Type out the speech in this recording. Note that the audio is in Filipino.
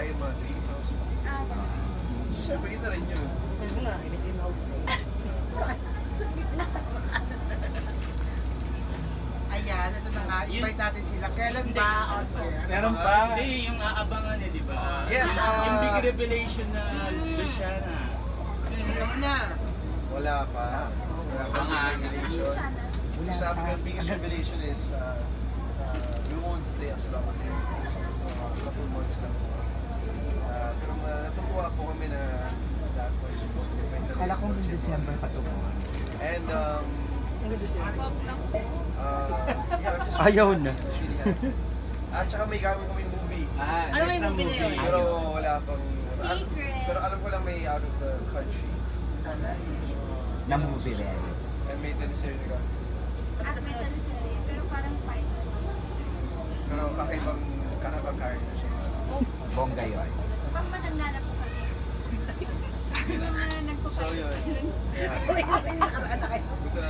yung mga dream house. So, siyempre, ito rin yun. Ano nga, dream house ko. Ayan, ito na nga. Invite natin sila. Kailan ba? Meron pa. Hindi, yung aabangan eh, di ba? Yes, yung big revelation na Luciana. Ano na? Wala pa. Wala pa Mga revelation. Sabi ko, yung biggest revelation is we won't stay as long as a couple months lang. Pero natutuwa po kami na that was supposed to be Kala kong in December pa ito. And Ayaw na. At saka may gagawin kami movie. Ano may movie na yun? Pero wala pang... Secret. Pero alam ko lang may out of the country. Na movie rin. And may teleserye ka. At may teleserye, pero parang pilot. Pero kakaibang character siya. Bongga yun. Pag matanda na po kami. Yung mga So nagpo-pilot. yun. Uy, nakaraan na kayo. Buta